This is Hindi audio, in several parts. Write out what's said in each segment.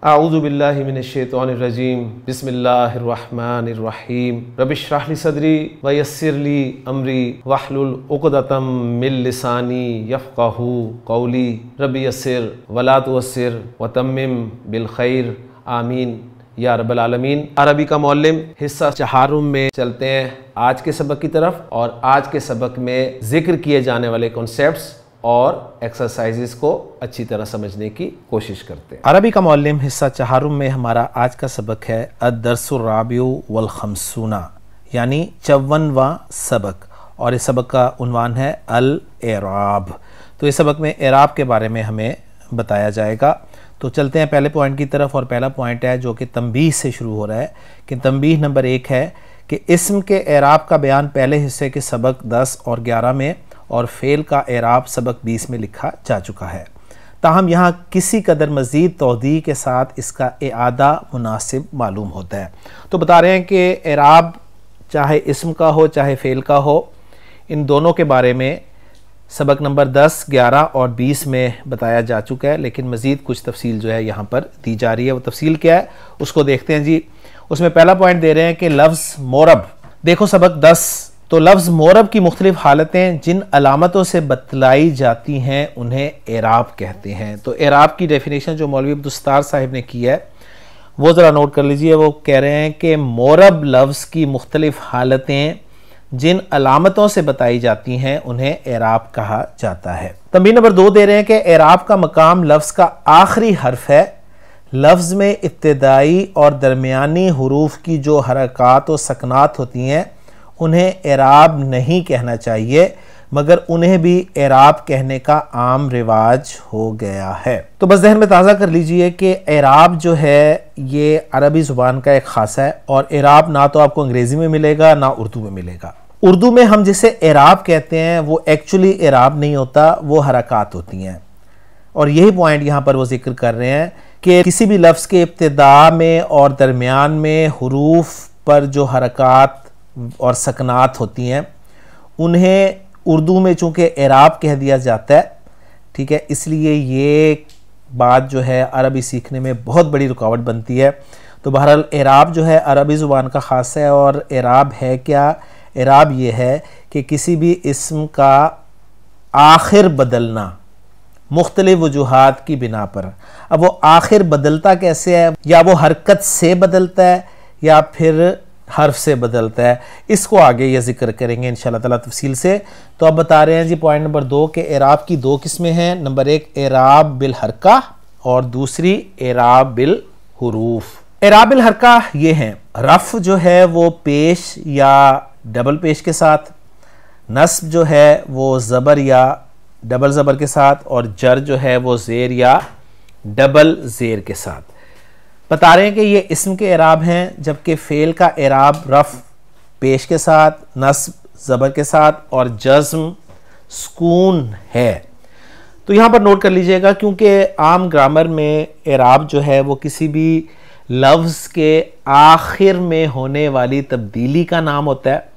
आऊज़ु बिल्लाहि मिनश्शैतानिर्रजीम बिस्मिल्लाहिर्रहमानिर्रहीम रब्बिश्रह ली सदरी व यस्सिर ली अमरी वहलुल उक़दतम मिन लिसानी यफ़क़हू क़ौली रब्बि यस्सिर वला तुअस्सिर व तम्मिम बिल खैर आमीन या रब्बल आलमीन। अरबी का मौल्लिम हिस्सा चहारुम में चलते हैं आज के सबक की तरफ, और आज के सबक में ज़िक्र किए जाने वाले कॉन्सेप्ट्स और एक्सरसाइजेस को अच्छी तरह समझने की कोशिश करते हैं। अरबी का मौल्लिम हिस्सा चहारुम में हमारा आज का सबक है अद-दर्सुर राबिउ वल खमसूना, यानी 54वां सबक, और इस सबक का उन्वान है अल-एराब। तो इस सबक में एराब के बारे में हमें बताया जाएगा। तो चलते हैं पहले पॉइंट की तरफ, और पहला पॉइंट है जो कि तंबीह से शुरू हो रहा है कि तंबीह नंबर 1 है कि इस्म के एराब का बयान पहले हिस्से के सबक 10 और 11 में और फ़ेल का एराब सबक 20 में लिखा जा चुका है। ताहम यहाँ किसी कदर मज़ीद तौदी के साथ इसका इआदा मुनासिब मालूम होता है। तो बता रहे हैं कि एराब चाहे इस्म का हो चाहे फ़ेल का हो, इन दोनों के बारे में सबक नंबर 10, 11 और 20 में बताया जा चुका है, लेकिन मज़ीद कुछ तफसील जो है यहाँ पर दी जा रही है। वो तफसील क्या है उसको देखते हैं जी। उसमें पहला पॉइंट दे रहे हैं कि लफ्ज़ मोरब। देखो सबक 10, तो लफ्ज़ मोरब की मुख्तलिफ हालतें जिन अलामतों से बतलाई जाती हैं उन्हें एराब कहते हैं। तो एराब की डेफिनेशन जो मौलवी अब्दुस्तार साहिब ने की है वो ज़रा नोट कर लीजिए। वो कह रहे हैं कि मोरब लफ्ज़ की मुख्तलिफ हालतें जिन अलामतों से बताई जाती हैं उन्हें एराब कहा जाता है। तंबीह नंबर 2 दे रहे हैं कि एराब का मकाम लफ्ज़ का आखिरी हर्फ है। लफ्ज़ में इब्तिदाई और दरमियानी हुरूफ की जो हरकात और सकनात होती हैं उन्हें एराब नहीं कहना चाहिए, मगर उन्हें भी एराब कहने का आम रिवाज हो गया है। तो बस जहन में ताज़ा कर लीजिए कि एराब जो है ये अरबी ज़ुबान का एक खासा है, और एराब ना तो आपको अंग्रेज़ी में मिलेगा ना उर्दू में मिलेगा। उर्दू में हम जिसे एराब कहते हैं वो एक्चुअली एराब नहीं होता, वो हरकात होती हैं। और यही पॉइंट यहाँ पर वो जिक्र कर रहे हैं कि किसी भी लफ्ज़ के इब्तिदा में और दरमियान में हुरूफ पर जो हरकात और सकनात होती हैं उन्हें उर्दू में चूँकि एराब कह दिया जाता है, ठीक है, इसलिए ये बात जो है अरबी सीखने में बहुत बड़ी रुकावट बनती है। तो बहरहाल एराब जो है अरबी ज़ुबान का ख़ास है। और एराब है क्या? एराब ये है कि किसी भी इस्म का आखिर बदलना मुख्तलिफ वजूहात की बिना पर। अब वो आखिर बदलता कैसे है? या वो हरकत से बदलता है या फिर हर्फ से बदलता है, इसको आगे ये जिक्र करेंगे इंशाअल्लाह ताला तफसील से। तो अब बता रहे हैं जी पॉइंट नंबर 2 के एराब की 2 किस्में हैं। नंबर 1 एराब बिल हरका और दूसरी एराब बिल हुरूफ। एराब बिल हरका ये हैं, रफ़ जो है वो पेश या डबल पेश के साथ, नस्ब जो है वो ज़बर या डबल ज़बर के साथ, और जर जो है वो ज़ेर या डबल ज़ेर के साथ। बता रहे हैं कि ये इस्म के एराब हैं, जबकि फ़ेल का एराब रफ़ पेश के साथ, नस्ब ज़बर के साथ और जज़्म सुकून है। तो यहाँ पर नोट कर लीजिएगा, क्योंकि आम ग्रामर में एराब जो है वो किसी भी लफ्ज़ के आखिर में होने वाली तब्दीली का नाम होता है,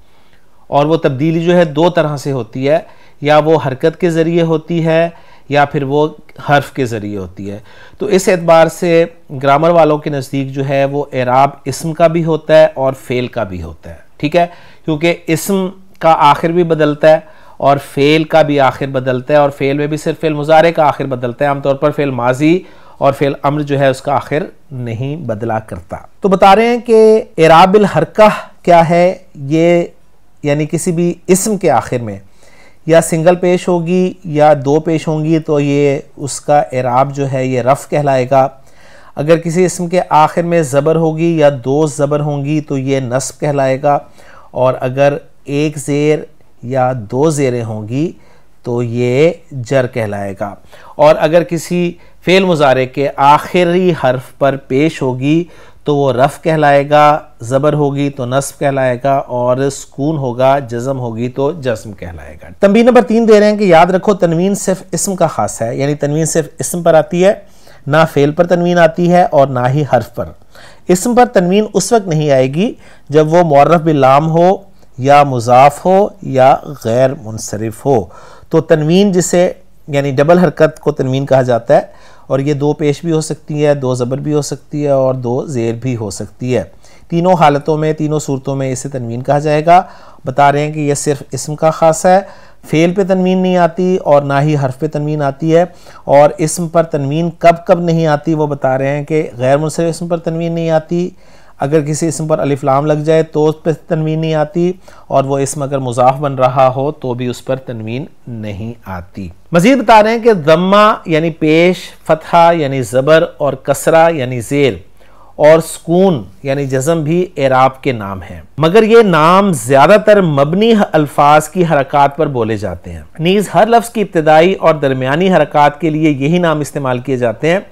और वो तब्दीली जो है 2 तरह से होती है, या वो हरकत के ज़रिए होती है या फिर वो हर्फ के ज़रिए होती है। तो इस एतबार से ग्रामर वालों के नज़दीक जो है वो एराब इस्म का भी होता है और फ़ेल का भी होता है, ठीक है, क्योंकि इस्म का आखिर भी बदलता है और फ़ेल का भी आखिर बदलता है, और फ़ेल में भी सिर्फ फ़ेल मुज़ारे का आखिर बदलता है। आमतौर पर फ़ेल माजी और फ़ेल अम्र जो है उसका आखिर नहीं बदला करता। तो बता रहे हैं कि एराब बिल हरका क्या है, ये यानी किसी भी इस्म के आखिर में या सिंगल पेश होगी या 2 पेश होंगी तो ये उसका एराब जो है ये रफ़ कहलाएगा। अगर किसी इस्म के आखिर में ज़बर होगी या 2 ज़बर होंगी तो ये नस्ब कहलाएगा, और अगर 1 ज़ेर या 2 ज़ेरें होंगी तो ये जर कहलाएगा। और अगर किसी फ़ेल मुज़ारे के आखिरी हर्फ पर पेश होगी तो वो रफ़ कहलाएगा, ज़बर होगी तो नस्ब कहलाएगा, और सुकून होगा, जज़म होगी तो जज़्म कहलाएगा। तंबीह नंबर 3 दे रहे हैं कि याद रखो तनवीन सिर्फ इस्म का खास है, यानी तनवीन सिर्फ इस्म पर आती है, ना फ़ेल पर तनवीन आती है और ना ही हर्फ पर। इस्म पर तनवीन उस वक्त नहीं आएगी जब वो मुअर्रफ बिल लाम हो या मुज़ाफ हो या गैर मुनसरिफ हो। तो तनवीन जिसे यानी डबल हरकत को तनवीन कहा जाता है, और ये 2 पेश भी हो सकती है, 2 ज़बर भी हो सकती है और 2 ज़ेर भी हो सकती है। तीनों हालतों में, तीनों सूरतों में इसे तनवीन कहा जाएगा। बता रहे हैं कि यह सिर्फ इस्म का ख़ास है, फ़ेल पे तनवीन नहीं आती और ना ही हर्फ पे तनवीन आती है। और इस्म पर तनवीन कब कब नहीं आती वो बता रहे हैं कि गैर मुनसरिफ इस्म पर तनवीन नहीं आती, अगर किसी इस्म पर अलिफ लाम लग जाए तो उस पर तनवीन नहीं आती, और वो इस्म अगर मुज़ाफ बन रहा हो तो भी उस पर तनवीन नहीं आती। मज़ीद बता रहे हैं कि दम्मा यानी पेश, फतहा यानी ज़बर और कसरा यानी ज़ेर और सुकून यानी जज़म भी एराब के नाम हैं, मगर ये नाम ज़्यादातर मबनी अल्फाज की हरकत पर बोले जाते हैं। नीज़ हर लफ्ज़ की इब्तिदाई और दरमियानी हरकत के लिए यही नाम इस्तेमाल किए जाते हैं।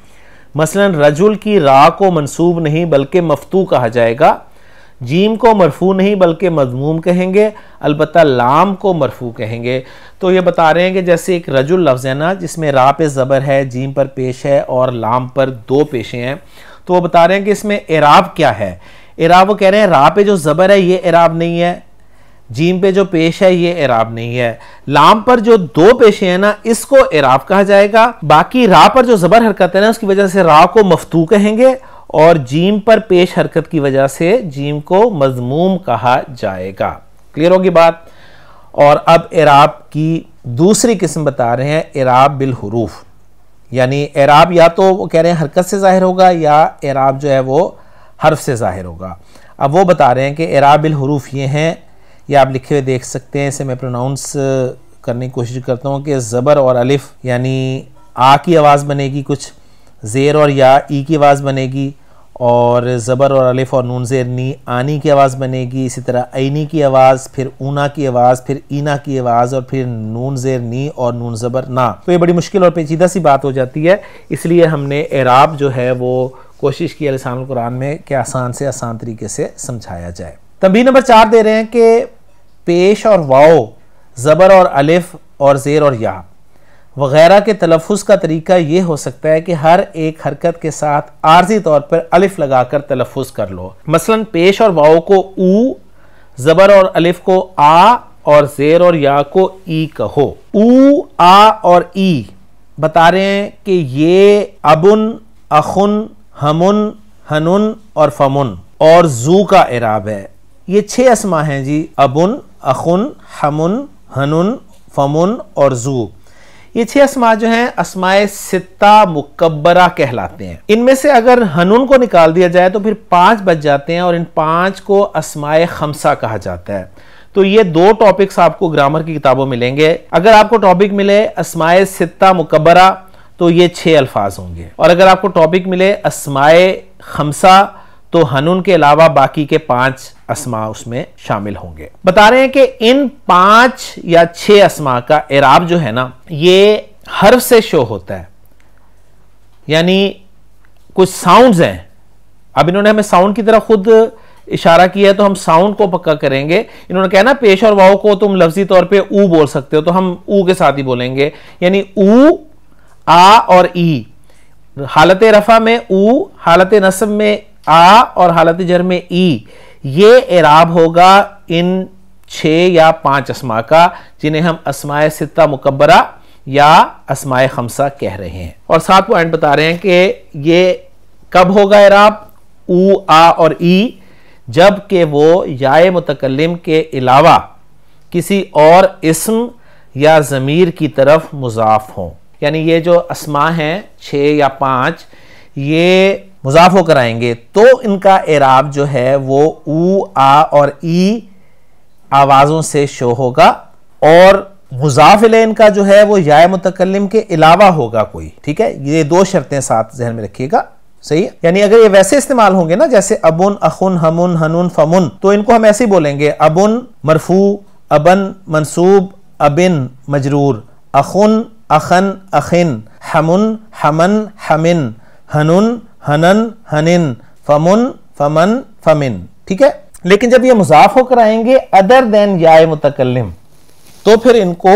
मसलन रजुल की रा को मंसूब नहीं बल्कि मफ्तू कहा जाएगा, जीम को मरफू नहीं बल्कि मज़मूम कहेंगे, अलबत्ता लाम को मरफू कहेंगे। तो ये बता रहे हैं कि जैसे एक रजुल लफ्ज़ है ना, जिसमें रा पे ज़बर है, जीम पर पेश है और लाम पर 2 पेशे हैं, तो वो बता रहे हैं कि इसमें एराब क्या है। एराब वो कह रहे हैं रा पे जो ज़बर है ये एराब नहीं है, जीम पे जो पेश है ये एराब नहीं है, लाम पर जो 2 पेशे हैं ना इसको एराब कहा जाएगा। बाकी रा पर जो ज़बर हरकत है ना उसकी वजह से रा को मफ्तू कहेंगे और जीम पर पेश हरकत की वजह से जीम को मज़मूम कहा जाएगा। क्लियर होगी बात। और अब एराब की दूसरी किस्म बता रहे हैं, एराब बिल हुरूफ, यानी एराब या तो वो कह रहे हैं हरकत से ज़ाहिर होगा या एराब जो है वो हर्फ से ज़ाहिर होगा। अब वो बता रहे हैं कि एराब बिल हुरूफ ये हैं, ये आप लिखे हुए देख सकते हैं। इसे मैं प्रोनाउंस करने की कोशिश करता हूँ कि ज़बर और अलिफ यानी आ की आवाज़ बनेगी, कुछ ज़ेर और या ई की आवाज़ बनेगी, और ज़बर और अलिफ और नून ज़ेर नी आनी की आवाज़ बनेगी। इसी तरह ऐनी की आवाज़, फिर ऊना की आवाज़, फिर ईना की आवाज़ और फिर नून ज़ेर नी और नून ज़बर ना। तो ये बड़ी मुश्किल और पेचीदा सी बात हो जाती है, इसलिए हमने एराब जो है वो कोशिश की लिसानुल कुरान में कि आसान से आसान तरीके से समझाया जाए। तंबीह नंबर 4 दे रहे हैं कि पेश और वाओ, ज़बर और अलिफ और ज़ेर और या वगैरह के तलफ़ुज़ का तरीका ये हो सकता है कि हर एक हरकत के साथ आर्जी तौर पर अलिफ लगाकर तलफ़ुज़ कर लो। मसलन पेश और वाओ को ऊ, ज़बर और अलिफ को आ और ज़ेर और या को ई कहो। ऊ, आ और ई बता रहे हैं कि ये अबुन, अखुन, हमुन, हनुन और फमुन और जू का एराब है। ये 6 अस्मा हैं जी, अबुन, अखुन, हमुन, हनुन, फमुन और जू। ये 6 अस्मा जो हैं अस्माए सित्ता मुकब्बरा कहलाते हैं। इनमें से अगर हनुन को निकाल दिया जाए तो फिर 5 बच जाते हैं और इन 5 को अस्माए खमसा कहा जाता है। तो ये 2 टॉपिक्स आपको ग्रामर की किताबों में मिलेंगे। अगर आपको टॉपिक मिले अस्माए सित्ता मुकब्बरा तो ये 6 अल्फाज होंगे, और अगर आपको टॉपिक मिले अस्माए खमसा तो हनुन के अलावा बाकी के 5 अस्मा उसमें शामिल होंगे। बता रहे हैं कि इन 5 या 6 अस्मा का एराब जो है ना ये हर्फ से शो होता है, यानी कुछ साउंड्स हैं। अब इन्होंने हमें साउंड की तरफ खुद इशारा किया है तो हम साउंड को पक्का करेंगे। इन्होंने कहा ना पेश और वाव को तुम लफ्जी तौर पे ऊ बोल सकते हो, तो हम ऊ के साथ ही बोलेंगे, यानी ऊ, आ और ई। हालत रफा में ऊ, हालत नस्ब में आ और हालत जर में ई। ये एराब होगा इन 6 या 5 अस्मा का, जिन्हें हम अस्माए सित्ता मुकब्बरा या अस्माए खमसा कह रहे हैं। और 7 पॉइंट बता रहे हैं कि ये कब होगा एराब ऊ, आ और ई, जबकि वो याए मुतकल्लिम के अलावा किसी और इस्म या ज़मीर की तरफ मुज़ाफ हों। यानी ये जो अस्मा हैं 6 या 5 ये मुज़ाफ होकर आएंगे तो इनका एराब जो है वो ऊ, आ और ई आवाज़ों से शो होगा, और मुज़ाफ इलैह इनका जो है वो याए मुतकल्लिम के अलावा होगा कोई। ठीक है, ये 2 शर्तें साथ जहन में रखिएगा। सही है, यानी अगर ये वैसे इस्तेमाल होंगे ना जैसे अबुन, अखुन, हमुन, हनुन, फमुन, तो इनको हम ऐसे ही बोलेंगे अबुन मरफू, अबन मंसूब, अबिन मजरूर, अखुन, अखन, अखिन, हमुन, हमन, हमिन, हनुन, हनन, हनिन, फमुन, फमन, फमिन। ठीक है, लेकिन जब ये मुज़ाफ होकर आएंगे अदर देन याए मुतकल्लिम तो फिर इनको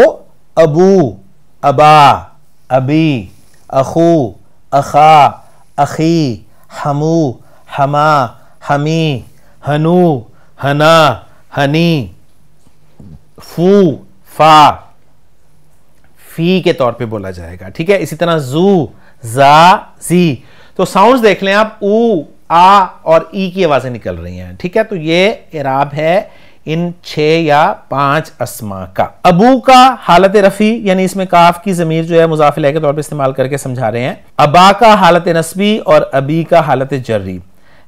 अबू, अबा, अबी, अखू, अखा, अखी, हमू, हमा, हमी, हनु, हना, हनी, फू, फा, फी के तौर पे बोला जाएगा। ठीक है, इसी तरह जू, जा, जी। तो साउंड्स देख लें आप, ऊ, आ और ई की आवाजें निकल रही हैं, ठीक है। तो ये इराब है इन 6 या 5 अस्मा का। अबू का हालत रफी, यानी इसमें काफ की जमीर जो है मुजाफ इलैह के तौर पे इस्तेमाल करके समझा रहे हैं। अबा का हालत नस्बी और अबी का हालत जर्री।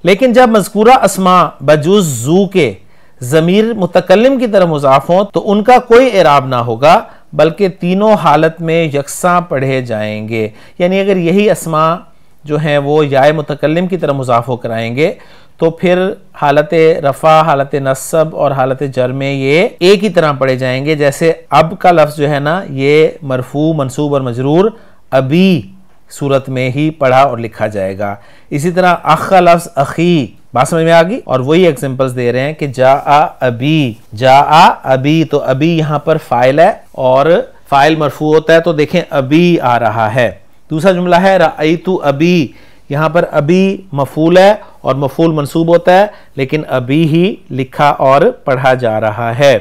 लेकिन जब मज़कूरा अस्मा बजूज जू के जमीर मुतकल्लिम की तरफ मुजाफ हो तो उनका कोई इराब ना होगा, बल्कि तीनों हालत में यकसा पढ़े जाएंगे। यानी अगर यही अस्मा जो हैं वो याए मुतकल्लिम की तरफ मुजाफ होकर आएंगे तो फिर हालत रफ़ा, हालत नस्ब और हालत जर में ये एक ही तरह पढ़े जाएंगे। जैसे अब का लफ्ज़ जो है ना, ये मरफू, मनसूब और मजरूर अबी सूरत में ही पढ़ा और लिखा जाएगा। इसी तरह अख का लफ्ज़ अखी, बात समझ में आ गई। और वही एग्जांपल्स दे रहे हैं कि जा आ अबी, जा आ अबी, तो अबी यहाँ पर फाइल है और फाइल मरफू होता है, तो देखें अबी आ रहा है। दूसरा जुमला है रअयतु अबी, यहाँ पर अबी मफूल है और मफूल मंसूब होता है, लेकिन अबी ही लिखा और पढ़ा जा रहा है।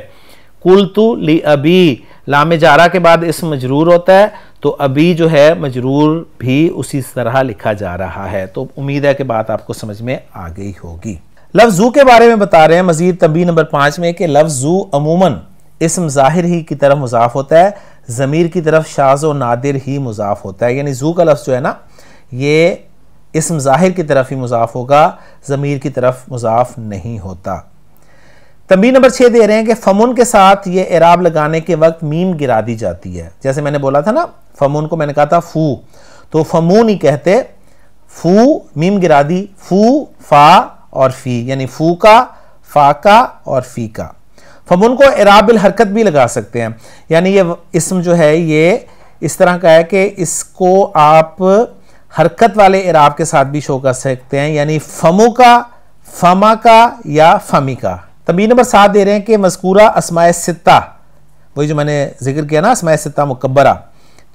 कुलतु ली अबी, लाम जारा के बाद इसम मजरूर होता है, तो अबी जो है मजरूर भी उसी तरह लिखा जा रहा है। तो उम्मीद है कि बात आपको समझ में आ गई होगी। लफ्ज़ जू के बारे में बता रहे हैं मजीद तंबीह नंबर 5 में कि लफ्ज़ जू अमूमन इसम ज़ाहिर ही की तरफ मुजाफ होता है, ज़मीर की तरफ शाज़ और नादिर ही मुजाफ होता है। यानी जू का लफ्ज़ जो है ना, ये इसम ज़ाहिर की तरफ ही मुजाफ होगा, ज़मीर की तरफ मुजाफ नहीं होता। तंबीह नंबर 6 दे रहे हैं कि फमुन के साथ ये इराब लगाने के वक्त मीम गिरा दी जाती है। जैसे मैंने बोला था ना, फमुन को मैंने कहा था फू, तो फमून ही कहते, फू मीम गिरा दी, फू, फा और फी, यानी फू का, फा का और फी का। फमुन को इराब बिल हरकत भी लगा सकते हैं, यानी ये इसम जो है ये इस तरह का है कि इसको आप हरकत वाले इराब के साथ भी शो कर सकते हैं, यानी फमु का, फमा का या फमी का। तंबीह नंबर 7 दे रहे हैं कि मज़कूरा अस्माए सित्ता, वही जो मैंने जिक्र किया ना अस्माए सित्ता मुकब्बरा,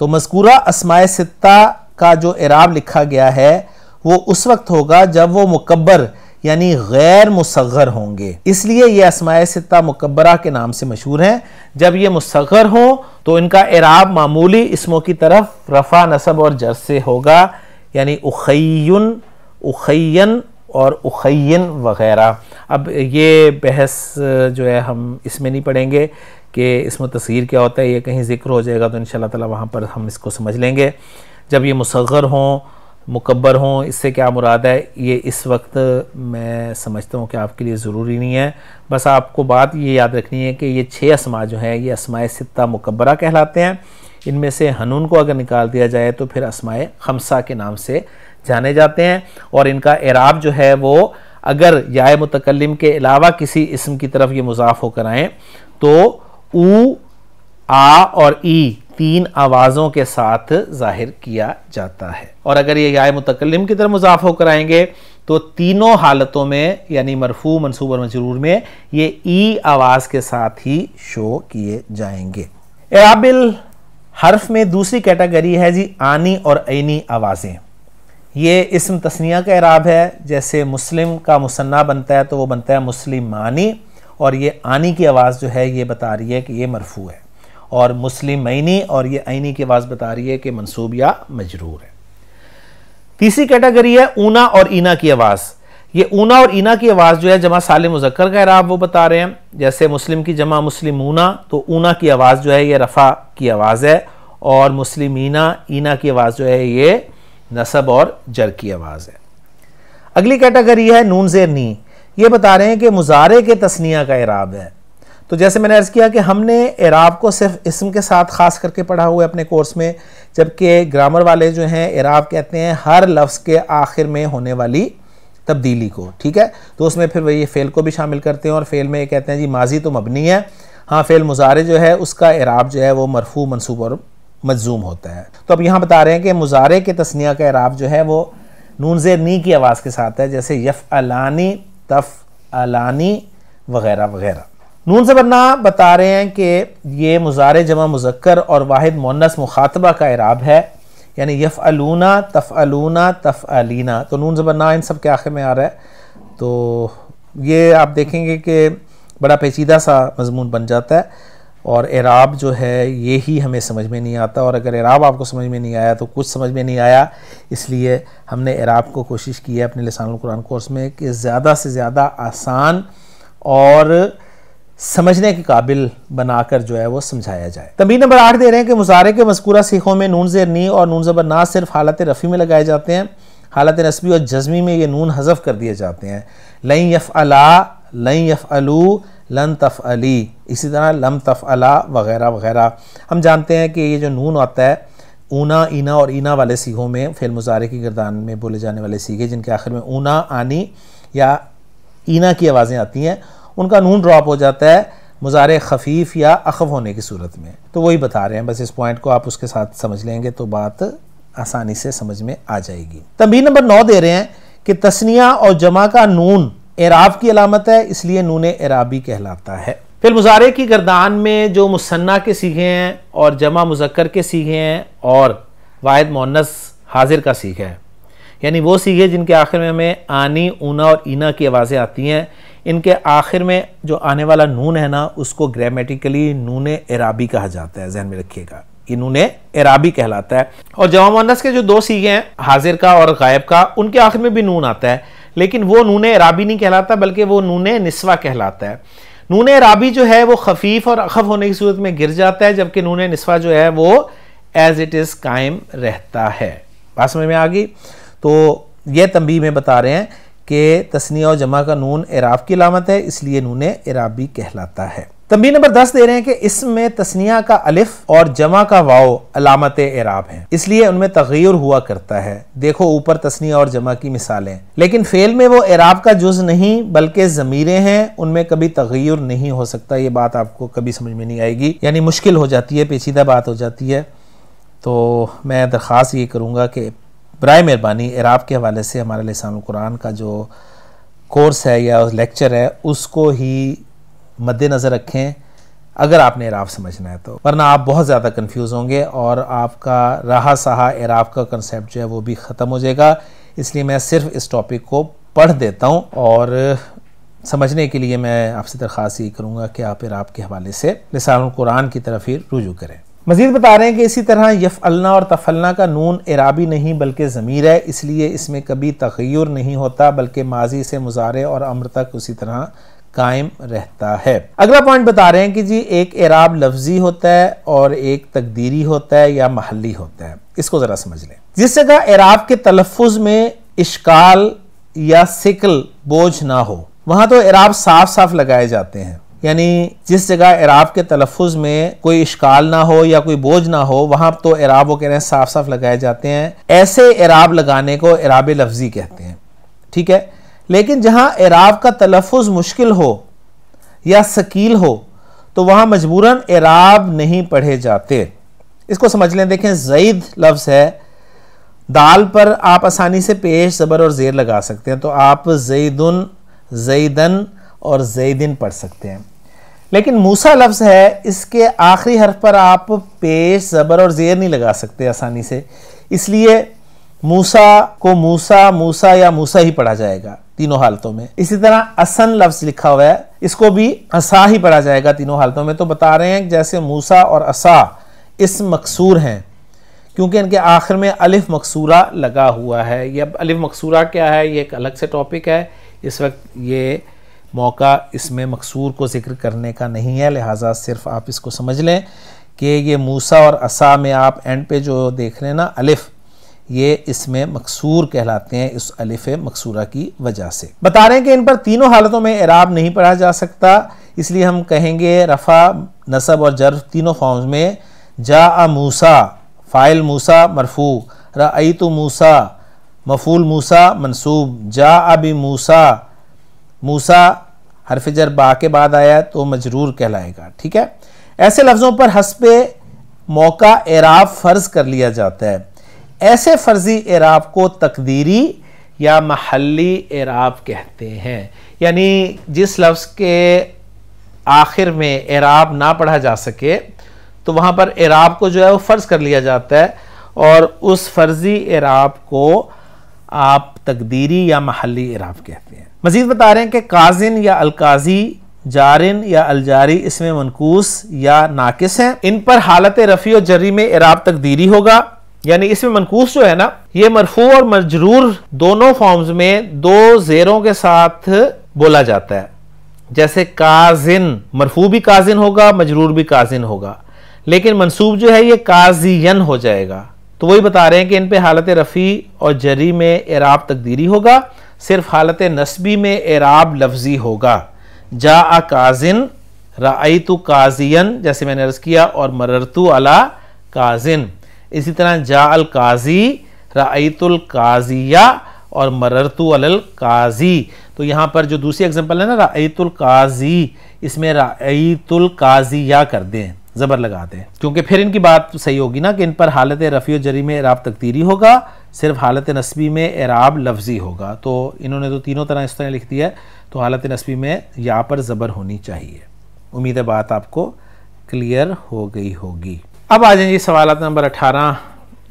तो मज़कूरा अस्माए सित्ता का जो इराब लिखा गया है वो उस वक्त होगा जब वो मुकब्बर यानी गैर मुसग्गर होंगे, इसलिए ये अस्माए सित्ता मुकब्बरा के नाम से मशहूर हैं। जब ये मुसग्गर हो तो इनका इराब मामूली इसमों की तरफ रफ़ा, नसब और जर से होगा, यानी उखैयुन, उखैयन और उखैयन वगैरह। अब ये बहस जो है हम इसमें नहीं पढ़ेंगे कि इसमें तस्गीर क्या होता है, ये कहीं जिक्र हो जाएगा तो इंशाअल्लाह ताला वहाँ पर हम इसको समझ लेंगे। जब ये मुसग्गर हों, मुकब्बर हों, इससे क्या मुराद है, ये इस वक्त मैं समझता हूँ कि आपके लिए ज़रूरी नहीं है। बस आपको बात ये याद रखनी है कि ये 6 अस्मा जो हैं ये अस्माए सित्ता मुकब्बरा कहलाते हैं। इनमें से हनून को अगर निकाल दिया जाए तो फिर अस्माए खमसा के नाम से जाने जाते हैं, और इनका इराब जो है वो अगर याए मुतकल्लिम के अलावा किसी इसम की तरफ ये मुजाफ होकर आएँ तो ऊ, आ और ई 3 आवाज़ों के साथ जाहिर किया जाता है, और अगर ये याए मुतकल्लिम की तरफ मुजाफ होकर आएंगे तो तीनों हालतों में यानी मरफू, मनसूब और मजरूर में ये ई आवाज़ के साथ ही शो किए जाएंगे। इराबिल हर्फ में दूसरी कैटेगरी है जी आनी और ऐनी आवाज़ें। ये इस्म तस्निया का इराब है, जैसे मुस्लिम का मुसन्ना बनता है तो वो बनता है मुस्लिमानी, और ये आनी की आवाज़ जो है ये बता रही है कि ये मरफू है, और मुस्लिमैनी और ये ऐनी की आवाज़ बता रही है कि मंसूब या मजरूर है। तीसरी कैटेगरी है ऊना और ईना की आवाज़। ये ऊना और ईना की आवाज़ जो है जमा सालिम मुज़क्कर का इराब वो बता रहे हैं। जैसे मुस्लिम की जमा मुस्लिमूना, तो ऊना की आवाज़ जो है ये रफ़ा की आवाज़ है, और मुस्लिमीना ईना की आवाज़ जो है ये नसब और जर की आवाज़ है। अगली कैटेगरी है नून ज़ेर नी। ये बता रहे हैं कि मुजारे के तस्निया का इराब है। तो जैसे मैंने अर्ज़ किया कि हमने इराब को सिर्फ इसम के साथ ख़ास करके पढ़ा हुआ है अपने कोर्स में, जबकि ग्रामर वाले जो हैं इराब कहते हैं हर लफ्ज़ के आखिर में होने वाली तब्दीली को, ठीक है। तो उसमें फिर वही फ़ेल को भी शामिल करते हैं, और फ़ेल में कहते हैं जी माजी तो मबनी है, हाँ फ़ेल मुजारे जो है उसका इराब जो है वो मरफू, मनसूब और मजजूम होता है। तो अब यहाँ बता रहे हैं कि मुजारे के तस्निया का इराब जो है वो नून ज़ेर नी की आवाज़ के साथ है, जैसे यफ़अलानी, तफ़अलानी वगैरह वगैरह। नून से बनना बता रहे हैं कि ये मुजारे जमा मुज़क्कर और वाहिद मुअन्नस मुखातबा का इराब है, यानी यफ़अलूना, तफ़अलूना, तफ़अलीना। तो नून से बनना इन सब के आखिर में आ रहा है। तो ये आप देखेंगे कि बड़ा पेचीदा सा मजमून बन जाता है। और एराब जो है ये ही हमें समझ में नहीं आता, और अगर एराब आपको समझ में नहीं आया तो कुछ समझ में नहीं आया। इसलिए हमने एराब को कोशिश की है अपने लिसानुल कुरान कोर्स में कि ज़्यादा से ज़्यादा आसान और समझने के काबिल बनाकर जो है वो समझाया जाए। तंबीह नंबर 8 दे रहे हैं कि मुज़ारे के मज़कूरा सीखों में नून ज़ेर नी और नून ज़बर ना सिर्फ हालत रफ़ी में लगाए जाते हैं, हालत नस्बी और जज़मी में ये नून हज़फ कर दिए जाते हैं। लन यफ़अला, लन यफ़अलू, लन तफ़अली, इसी तरह लम तफ़अला वगैरह वगैरह। हम जानते हैं कि ये जो नून आता है ऊना, ईना और ईना वाले सीगों में, फ़िल मुज़ारे की गिरदान में बोले जाने वाले सीगे जिनके आखिर में ऊना, आनी या ईना की आवाज़ें आती हैं, उनका नून ड्रॉप हो जाता है मुज़ारे खफ़ीफ़ या अख़फ़ होने की सूरत में। तो वही बता रहे हैं, बस इस पॉइंट को आप उसके साथ समझ लेंगे तो बात आसानी से समझ में आ जाएगी। तंबीह नंबर 9 दे रहे हैं कि तस्निया और जमा का नून एराब की अलामत है, इसलिए नून एराबी कहलाता है। फिर मुज़ारे की गर्दान में जो मुसन्ना के सीखे हैं और जमा मुज़क्कर के सीखे हैं और वाहिद मुअन्नस हाजिर का सीखा है, यानी वो सीखे जिनके आखिर में हमें आनी, ऊना और ईना की आवाज़ें आती हैं, इनके आखिर में जो आने वाला नून है ना उसको ग्रामेटिकली नून एराबी कहा जाता है। ज़हन में रखिएगा, ये नून एराबी कहलाता है। और जमा मुअन्नस के जो दो सीखे हैं हाजिर का और गायब का, उनके आखिर में भी नून आता है, लेकिन वो नून एराबी नहीं कहलाता बल्कि वो नून निस्वा कहलाता है। नून एराबी जो है वो खफीफ और अखफ होने की सूरत में गिर जाता है, जबकि नून निस्वा जो है वो एज इट इज़ कायम रहता है। बात समझ में आ गई? तो ये तंबीह में बता रहे हैं कि तस्निया और जमा का नून एराब की अलामत है, इसलिए नून एराबी कहलाता है। तंबीह नंबर 10 दे रहे हैं कि इसमें तस्निया का अलिफ और जमा का वाव अलामत एराब हैं, इसलिए उनमें तग़य्युर हुआ करता है। देखो ऊपर तस्निया और जमा की मिसालें, लेकिन फेल में वो एराब का जुज़ नहीं बल्कि ज़मीरें हैं, उनमें कभी तग़य्युर नहीं हो सकता। ये बात आपको कभी समझ में नहीं आएगी, यानी मुश्किल हो जाती है, पेचीदा बात हो जाती है। तो मैं दरख्वास्त ये करूँगा कि बराए मेहरबानी एराब के हवाले से हमारे लिसानुल कुरान का जो कोर्स है या लेक्चर है उसको ही मद्देनज़र रखें अगर आपने एराब समझना है तो, वरना आप बहुत ज़्यादा कंफ्यूज होंगे और आपका रहा सहा एराब का कंसेप्ट जो है वो भी ख़त्म हो जाएगा। इसलिए मैं सिर्फ इस टॉपिक को पढ़ देता हूँ और समझने के लिए मैं आपसे दरख्वास्त ये करूँगा कि आप एराब के हवाले से लिसानुल कुरान की तरफ ही रुजू करें। मज़ीद बता रहे हैं कि इसी तरह यफ़अलना और तफ़अलना का नून एराबी नहीं बल्कि ज़मीर है, इसलिए इसमें कभी तग़य्युर नहीं होता बल्कि माजी से मुज़ारे और अम्र तक उसी तरह कायम रहता है। अगला पॉइंट बता रहे हैं कि जी एक एराब लफ्जी होता है और एक तकदीरी होता है या महल्ली होता है। इसको ज़रा समझ लें। जिस जगह एराब के तलफ़ुज़ में इश्काल या सिकल बोझ ना हो वहाँ तो एराब साफ साफ लगाए जाते हैं, यानी जिस जगह एराब के तलफ़ुज़ में कोई इश्काल ना हो या कोई बोझ ना हो वहाँ तो एराब वो कह रहे हैं साफ साफ लगाए जाते हैं। ऐसे एराब लगाने को एराब लफ्जी कहते हैं, ठीक है। लेकिन जहाँ एराब का तलफ़ुज़ मुश्किल हो या सकील हो तो वहाँ मजबूरन एराब नहीं पढ़े जाते। इसको समझ लें। देखें ज़ईद लफ्ज़ है, दाल पर आप आसानी से पेश ज़बर और ज़ेर लगा सकते हैं, तो आप ज़ईदुन, ज़ईदन और ज़ईदिन पढ़ सकते हैं। लेकिन मूसा लफ्ज़ है, इसके आखिरी हर्फ पर आप पेश ज़बर और ज़ेर नहीं लगा सकते आसानी से, इसलिए मूसा को मूसा, मूसा या मूसा ही पढ़ा जाएगा तीनों हालतों में। इसी तरह असन लफ्ज़ लिखा हुआ है, इसको भी असा ही पढ़ा जाएगा तीनों हालतों में। तो बता रहे हैं जैसे मूसा और असा इस्म मकसूर हैं क्योंकि इनके आखिर में अलिफ मकसूरा लगा हुआ है। यह अलिफ मकसूरा क्या है ये एक अलग से टॉपिक है, इस वक्त ये मौका इसमें मकसूर को जिक्र करने का नहीं है, लिहाजा सिर्फ आप इसको समझ लें कि ये मूसा और असा में आप एंड पे जो देख रहे हैं ना अलिफ, ये इसमें मकसूर कहलाते हैं इस अलिफ मकसूरा की वजह से। बता रहे हैं कि इन पर तीनों हालतों में एराब नहीं पढ़ा जा सकता, इसलिए हम कहेंगे रफ़ा, नसब और जर्फ तीनों फॉर्म्स में जा मूसा फ़ाइल मूसा मरफू, रअयतु मूसा मफूल मूसा मनसूब, जा अबी मूसा, मूसा हरफ जर बा के बाद आया तो मजरूर कहलाएगा, ठीक है। ऐसे लफ्ज़ों पर हस्बे मौका एराब फ़र्ज़ कर लिया जाता है। ऐसे फ़र्ज़ी एराब को तकदीरी या महल्ली एराब कहते हैं, यानी जिस लफ्ज़ के आखिर में एराब ना पढ़ा जा सके तो वहाँ पर एराब को जो है वो फ़र्ज़ कर लिया जाता है और उस फ़र्ज़ी एराब को आप तकदीरी या महल्ली एराब कहते हैं। मज़ीद बता रहे हैं कि काज़िन या अलकाज़ी जारिन या अलजारी इसमें मनकूस या नाकिस हैं। इन पर हालत रफ़ी और जर्री में इराब तकदीरी होगा, यानी इसमें मनकूस जो है ना, ये मरफू और मजरूर दोनों फॉर्म्स में दो जेरों के साथ बोला जाता है। जैसे काजिन, मरफू भी काजिन होगा, मजरूर भी काजिन होगा, लेकिन मंसूब जो है ये काजियन हो जाएगा। तो वही बता रहे हैं कि इन पे हालत रफ़ी और जरी में इराब तकदीरी होगा, सिर्फ हालत नस्बी में इराब लफ्जी होगा। जा आ काजिन, राइतु काजियन, जैसे मैंने अर्ज किया, और मररतु अला काजिन। इसी तरह जा अल काजी, राइतुल काजिया और मररतु अलल काजी। तो यहाँ पर जो दूसरी एग्जांपल है ना, राइतुल काजी, इसमें राइतुल काजिया कर दें, ज़बर लगा दें, क्योंकि फिर इनकी बात सही होगी ना कि इन पर हालत रफ़ी और जरी में इराब तकदीरी होगा, सिर्फ हालत नस्बी में इराब लफ्जी होगा। तो इन्होंने तो तीनों तरह इस तरह लिख दिया है, तो हालत नस्बी में यहाँ पर ज़बर होनी चाहिए। उम्मीद है बात आपको क्लियर हो गई होगी। अब आ जाएं जी सवाल नंबर 18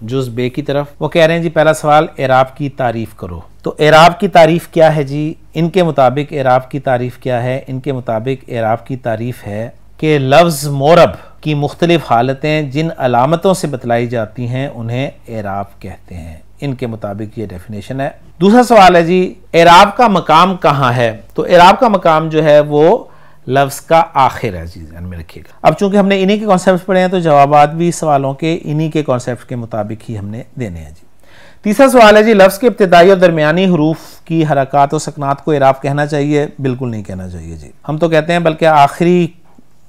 जुज़ बे की तरफ। वो कह रहे हैं जी, पहला सवाल, एराब की तारीफ़ करो। तो एराब की तारीफ़ क्या है जी? इनके मुताबिक एराब की तारीफ़ क्या है? इनके मुताबिक एराब की तारीफ़ है कि लफ्ज़ मोरब की मुख्तलिफ हालतें जिन अलामतों से बतलाई जाती हैं उन्हें एराब कहते हैं। इनके मुताबिक ये डेफिनेशन है। दूसरा सवाल है जी, एराब का मकाम कहाँ है? तो एराब का मकाम जो है वो लफ्ज़ का आखिर है जी, ध्यान में रखिएगा। अब चूंकि हमने इन्हीं के कॉन्सेप्ट पढ़े हैं तो जवाबात भी सवालों के इन्हीं के कॉन्सेप्ट के मुताबिक ही हमने देने हैं जी। तीसरा सवाल है जी, लफ्ज़ के इब्तिदाई और दरमियानी हरूफ की हरकत और सकनात को एराब कहना चाहिए? बिल्कुल नहीं कहना चाहिए जी, हम तो कहते हैं बल्कि आखिरी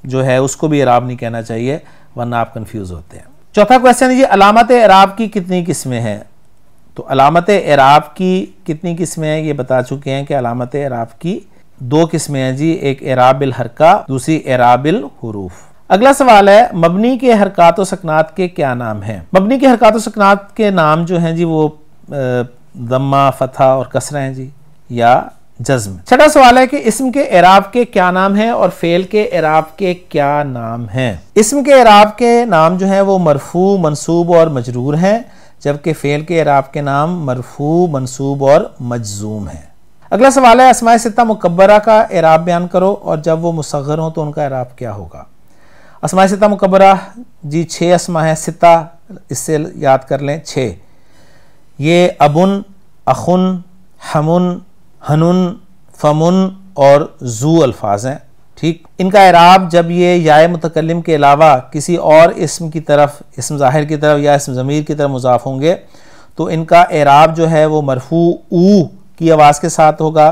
जो है उसको भी एराब नहीं कहना चाहिए, वरना आप कंफ्यूज होते हैं। चौथा क्वेश्चन है जी, अलामत एराब की कितनी किस्में हैं? तो अलामत एराब की कितनी किस्में हैं ये बता चुके हैं कि अलामत एराब की 2 किस्में हैं जी, एक एराब बिल हरका, दूसरी एराब बिल हुरूफ। अगला सवाल है, मबनी के हरकत और सकनात के क्या नाम हैं? मबनी के हरकत और सकनात के नाम जो हैं जी वो दम्मा, फतहा और कसरा हैं जी, या जज्म। छठा सवाल है कि इस्म के एराब के क्या नाम हैं और फेल के एराब के क्या नाम हैं? इस्म के एराब के नाम जो हैं वो मरफू, मंसूब और मजरूर हैं, जबकि फेल के एराब के नाम मरफू, मंसूब और मजजूम हैं। अगला सवाल है, अस्माए सित्ता मुकब्बरा का एराब बयान करो और जब वो मुसग्गर हो तो उनका एराब क्या होगा? अस्माए सित्ता मुकब्बरा जी 6 अस्मा है सित्ता, इससे याद कर लें 6। ये अबुन, अखुन, हमुन, हनुन, फमुन और जू अल्फाज हैं। ठीक, इनका एराब जब ये याए मुतकल्लिम के अलावा किसी और इस्म की तरफ, इस्म ज़ाहिर की तरफ या इस्म ज़मीर की तरफ मुज़ाफ होंगे तो इनका एराब जो है वो मरफू ऊ की आवाज़ के साथ होगा,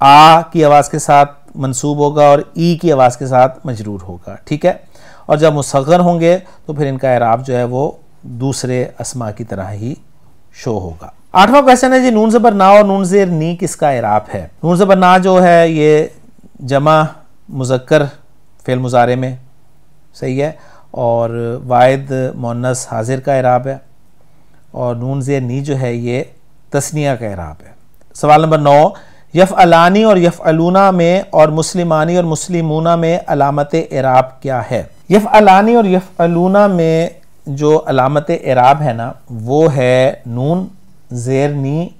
आ की आवाज़ के साथ मंसूब होगा और ई की आवाज़ के साथ मजरूर होगा। ठीक है, और जब मुसग्गर होंगे तो फिर इनका एराब जो है वो दूसरे अस्मा की तरह ही शो होगा। 8वां क्वेश्चन है जी, नून ज़बर ना और नून ज़ेर नी किसका एराब है? नून ज़बर ना जो है ये जमा मुज़क्कर फ़ेल मुज़ारे में सही है, और वाहिद मुअन्नस हाजिर का एराब है, और नून ज़ेर नी जो है ये तस्निया का एराब है। सवाल नंबर 9, यफ़अलानी और यफ़अलूना में और मुस्लिमानी और मुस्लिमूना में अलामत एराब क्या है? यफ़अलानी और यफ़अलूना में जो अलामत एराब है ना वो है नून ज़ेर नी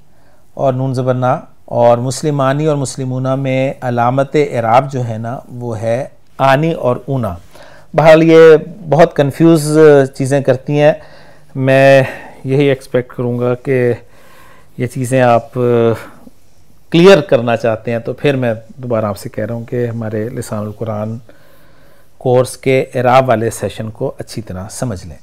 और नून ज़बर ना, और मुस्लिमानी और मुस्लिमूना में अलामत एराब जो है ना वो है आनी और ऊना। बहरहाल ये बहुत कंफ्यूज चीज़ें करती हैं, मैं यही एक्सपेक्ट करूँगा कि ये चीज़ें आप क्लियर करना चाहते हैं, तो फिर मैं दोबारा आपसे कह रहा हूँ कि हमारे लिसानुल कुरान कोर्स के एराब वाले सेशन को अच्छी तरह समझ लें।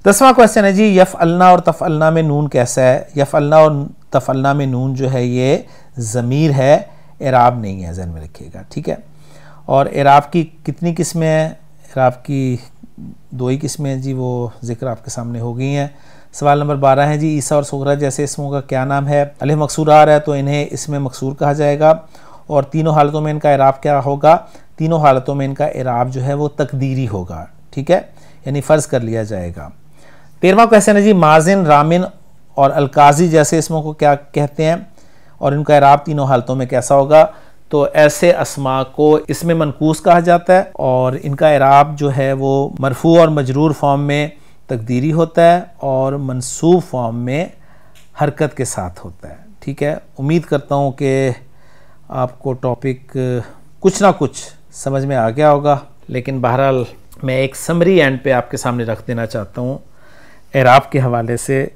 10वां क्वेश्चन है जी, यफ़अलना और तफ़अलना में नून कैसा है? यफ़अलना और तफ़अलना में नून जो है ये ज़मीर है, एराब नहीं है, ज़हन में रखिएगा। ठीक है, और एराब की कितनी किस्में हैं? एराब की 2 ही किस्में हैं जी, वो ज़िक्र आपके सामने हो गई हैं। सवाल नंबर 12 है जी, ईसा और सुगरा जैसे इसमों का क्या नाम है? अलिफ मकसूर आ रहा है तो इन्हें इसमें मकसूर कहा जाएगा, और तीनों हालतों में इनका एराब क्या होगा? तीनों हालतों में इनका एराब जो है वो तकदीरी होगा। ठीक है, यानी फ़र्ज़ कर लिया जाएगा। 13वां क्वेश्चन है जी, माजिन, रामिन और अलकाजी जैसे इसमों को क्या कहते हैं और इनका एराब तीनों हालतों में कैसा होगा? तो ऐसे अस्मा को इसमें मनकूस कहा जाता है और इनका एराब जो है वो मरफू और मजरूर फॉर्म में तकदीरी होता है और मंसूब फॉर्म में हरकत के साथ होता है। ठीक है, उम्मीद करता हूँ कि आपको टॉपिक कुछ ना कुछ समझ में आ गया होगा, लेकिन बहरहाल मैं एक समरी एंड पे आपके सामने रख देना चाहता हूँ एराब के हवाले से,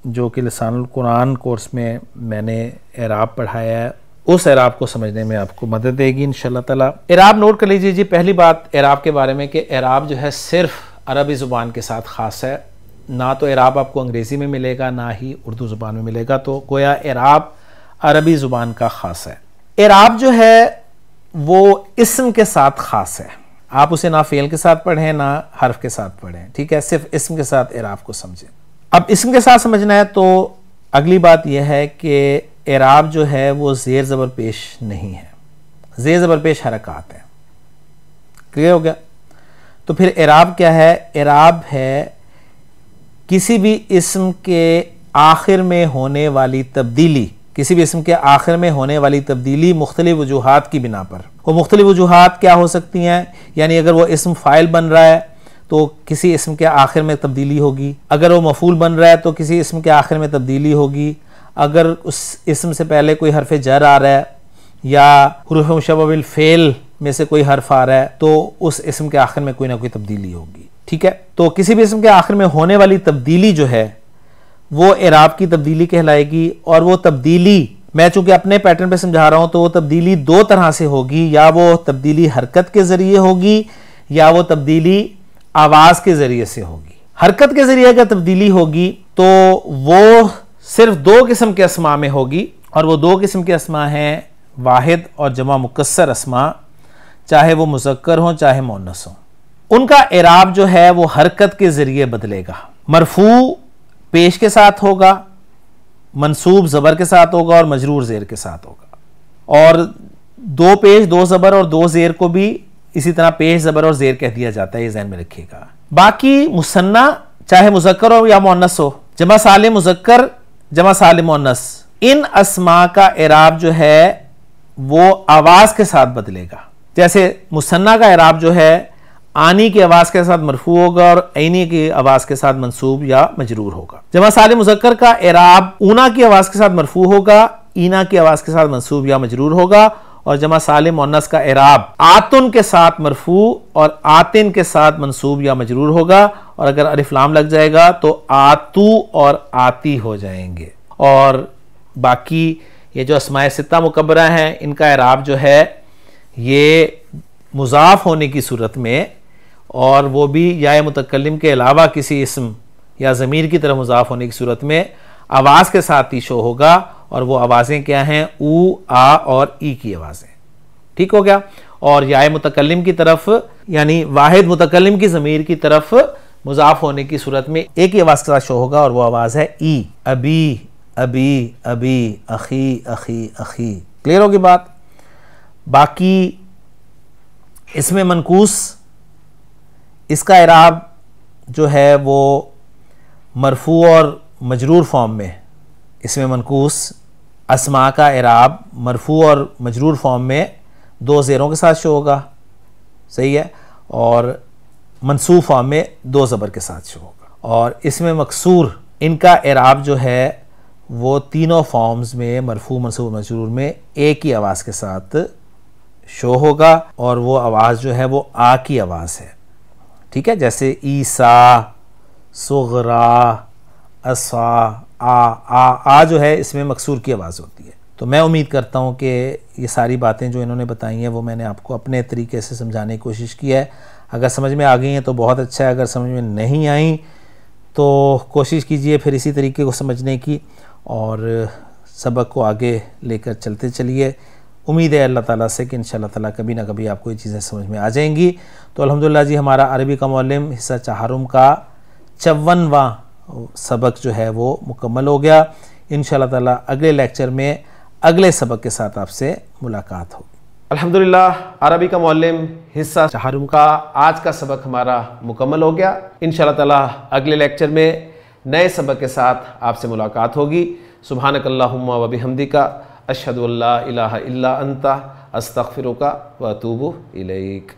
जो कि लिसानुल कुरान कोर्स में मैंने एराब पढ़ाया है, उस एराब को समझने में आपको मदद देगी इंशाल्लाह ताला। एराब नोट कर लीजिए जी। पहली बात एराब के बारे में कि एराब जो है सिर्फ अरबी ज़ुबान के साथ ख़ास है, ना तो एराब आपको अंग्रेज़ी में मिलेगा ना ही उर्दू ज़ुबान में मिलेगा, तो गोया एराब अरबी ज़ुबान का ख़ास है। एराब जो है वो इस्म के साथ ख़ास है, आप उसे ना फ़ेल के साथ पढ़ें ना हर्फ के साथ पढ़ें, ठीक है, सिर्फ इस्म के साथ एराब को समझें। अब इस्म के साथ समझना है तो अगली बात यह है कि एराब जो है वो ज़ेर ज़बर पेश नहीं है, ज़ेर ज़बर पेश हरकत है। क्लियर हो गया? तो फिर एराब क्या है? एराब है किसी भी इस्म के आखिर में होने वाली तब्दीली, किसी भी इस्म के आखिर में होने वाली तब्दीली मुख्तलिफ वजूहात की बिना पर। वो मुख्तलिफ वजूहात क्या हो सकती हैं? यानी अगर वो इस्म फ़ाइल बन रहा है तो किसी इस्म के आखिर में तब्दीली होगी, अगर वो मफूल बन रहा है तो किसी इस्म के आखिर में तब्दीली होगी, अगर उस इस्म से पहले कोई हरफ जर आ रहा है या हुरूफ मुशब्बह बिल फ़ेल में से कोई हर्फ आ रहा है तो उस इस्म के आखिर में कोई ना कोई तब्दीली होगी, ठीक है। तो किसी भी इस्म के आखिर में होने वाली तब्दीली जो है वो एराब की तब्दीली कहलाएगी। और वो तब्दीली मैं चूंकि अपने पैटर्न पे समझा रहा हूं तो वो तब्दीली दो तरह से होगी, या वो तब्दीली हरकत के जरिए होगी या वो तब्दीली आवाज के जरिए से होगी। हरकत के जरिए अगर तब्दीली होगी तो वो सिर्फ दो किस्म के अस्मा में होगी, और वो दो किस्म के अस्मा हैं वाहिद और जमा मुकस्सर अस्मा, चाहे वो मुज़क्कर हो चाहे मुअन्नस हो। उनका एराब जो है वो हरकत के जरिए बदलेगा। मरफू पेश के साथ होगा, मंसूब ज़बर के साथ होगा और मजरूर ज़ेर के साथ होगा। और दो पेश दो ज़बर और दो ज़ेर को भी इसी तरह पेश ज़बर और ज़ेर कह दिया जाता है, ये ज़हन में रखिएगा। बाकी मुसन्ना चाहे मुज़क्कर हो या मुअन्नस हो, जमा सालिम मुज़क्कर जमा सालिम मुअन्नस, इन अस्मा का एराब जो है वो आवाज़ के साथ बदलेगा। जैसे मुसन्ना का एराब जो है आनी की आवाज़ के साथ मरफू होगा और ऐनी की आवाज़ के साथ मंसूब या मजरूर होगा। जमा सालिम मुज़क्कर का एराब ऊना की आवाज़ के साथ मरफू होगा, ईना की आवाज़ के साथ मंसूब या मजरूर होगा। और जमा सालिम मुअन्नस का एराब आतुन के साथ मरफू और आतिन के साथ मंसूब या मजरूर होगा। और अगर अलिफ लाम लग जाएगा तो आतू और आती हो जाएंगे। और बाकी ये जो अस्माए सित्ता मुकब्बरा हैं इनका एराब जो है ये मुज़ाफ होने की सूरत में, और वो भी या मुतकल्लिम के अलावा किसी इस्म या ज़मीर की तरफ मुज़ाफ होने की सूरत में आवाज़ के साथ ही शो होगा। और वो आवाज़ें क्या हैं? ऊ, आ और ई की आवाज़ें। ठीक हो गया? और या मुतकल्लिम की तरफ यानी वाहिद मुतकल्लिम की ज़मीर की तरफ मुज़ाफ होने की सूरत में एक ही आवाज़ के साथ शो होगा, और वो आवाज़ है ई। अबी अबी अबी, अखी अखी अखी। क्लियर होगी बात? बाकी इसमें मनकूस, इसका एराब जो है वो मरफू और मजरूर फॉर्म में, इसमें मनकूस अस्मा का एराब मरफू और मजरूर फॉर्म में दो ज़ेरों के साथ शो होगा, सही है, और मंसूब फॉर्म में दो ज़बर के साथ शो होगा। और इसमें मकसूर, इनका एराब जो है वो तीनों फॉर्म्स में मरफू मंसूब मजरूर में एक ही आवाज़ के साथ शो होगा, और वो आवाज़ जो है वो आ की आवाज़ है। ठीक है? जैसे ईसा, सुगरा, असा, आ जो है इसमें मकसूर की आवाज़ होती है। तो मैं उम्मीद करता हूँ कि ये सारी बातें जो इन्होंने बताई हैं वो मैंने आपको अपने तरीके से समझाने की कोशिश की है। अगर समझ में आ गई हैं तो बहुत अच्छा है, अगर समझ में नहीं आई तो कोशिश कीजिए फिर इसी तरीके को समझने की, और सबक को आगे लेकर चलते चलिए। उम्मीद है अल्लाह ताला से कि इंशाअल्लाह ताला कभी ना कभी आपको ये चीज़ें समझ में आ जाएंगी। तो अल्हम्दुलिल्लाह जी, हमारा अरबी का मुअल्लिम हिस्सा चहारुम का 54वां सबक जो है वो मुकम्मल हो गया। इंशाअल्लाह ताला अगले लेक्चर में अगले सबक के साथ आपसे मुलाकात होगी। अल्हम्दुलिल्लाह, अरबी का मुअल्लिम हिस्सा चहारुम का आज का सबक हमारा मुकम्मल हो गया। इंशाअल्लाह ताला अगले लेक्चर में नए सबक के साथ आपसे मुलाकात होगी। सुब्हानकल्लाहुम्मा व बिहम्दिका अशहदु अल्ला इलाहा इल्ला अंता अस्तगफिरुका व अतूबु इलैक।